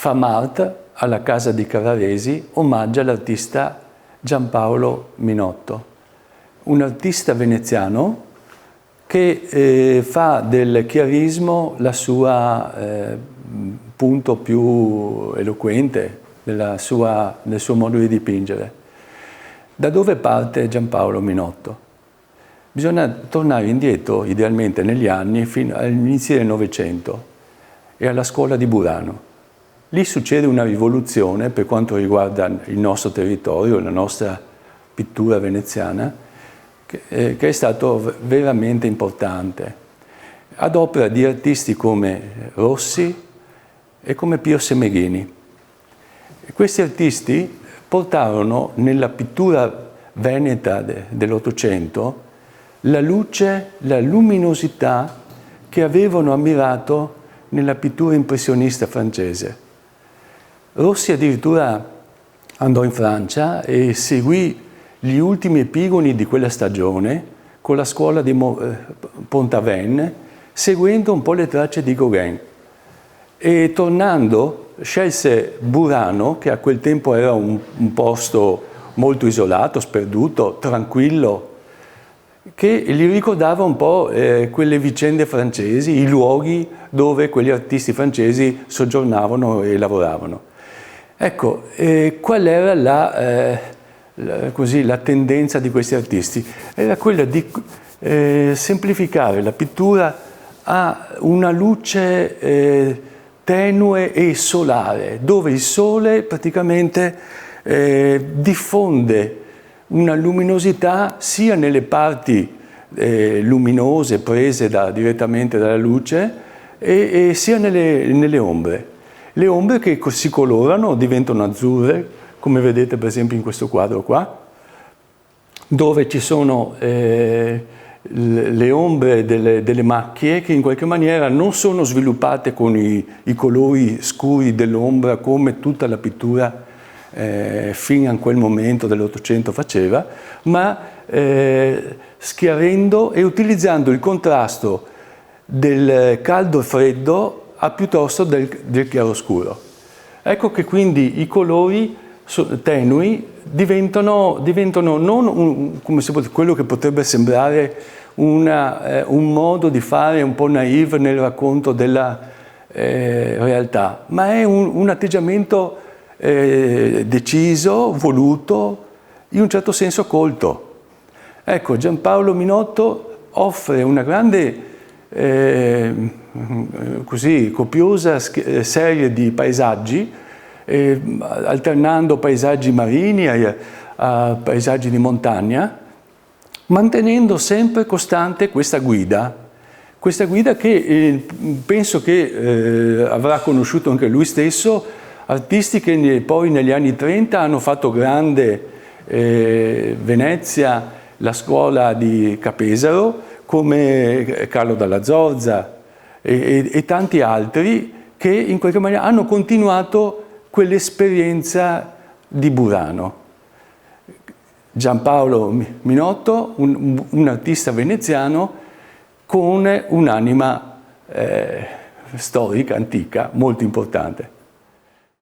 Famart, alla Casa di Carraresi, omaggia l'artista Giampaolo Minotto, un artista veneziano che fa del chiarismo la sua punto più eloquente del suo modo di dipingere. Da dove parte Giampaolo Minotto? Bisogna tornare indietro, idealmente negli anni, fino all'inizio del Novecento e alla scuola di Burano. Lì succede una rivoluzione per quanto riguarda il nostro territorio, la nostra pittura veneziana, che è stato veramente importante, ad opera di artisti come Rossi e come Pio Semeghini. Questi artisti portarono nella pittura veneta dell'Ottocento la luce, la luminosità che avevano ammirato nella pittura impressionista francese. Rossi addirittura andò in Francia e seguì gli ultimi epigoni di quella stagione con la scuola di Pont-Aven, seguendo un po' le tracce di Gauguin. E tornando scelse Burano, che a quel tempo era un posto molto isolato, sperduto, tranquillo, che gli ricordava un po' quelle vicende francesi, i luoghi dove quegli artisti francesi soggiornavano e lavoravano. Ecco, qual era la tendenza di questi artisti? Era quella di semplificare la pittura a una luce tenue e solare, dove il sole praticamente diffonde una luminosità sia nelle parti luminose prese direttamente dalla luce e sia nelle ombre. Le ombre che si colorano, diventano azzurre, come vedete per esempio in questo quadro qua, dove ci sono le ombre delle macchie che in qualche maniera non sono sviluppate con i colori scuri dell'ombra come tutta la pittura fino a quel momento dell'Ottocento faceva, ma schiarendo e utilizzando il contrasto del caldo e freddo piuttosto del chiaroscuro. Ecco che quindi i colori tenui diventano non quello che potrebbe sembrare un modo di fare un po' naïve nel racconto della realtà, ma è un atteggiamento deciso, voluto, in un certo senso colto. Ecco, Giampaolo Minotto offre una grande così copiosa serie di paesaggi, alternando paesaggi marini a paesaggi di montagna, mantenendo sempre costante questa guida che penso che avrà conosciuto anche lui stesso, artisti che poi negli anni 30 hanno fatto grande Venezia, la scuola di Capesaro, come Carlo Dalla Zorza e tanti altri che in qualche maniera hanno continuato quell'esperienza di Burano. Giampaolo Minotto, un artista veneziano con un'anima storica, antica, molto importante.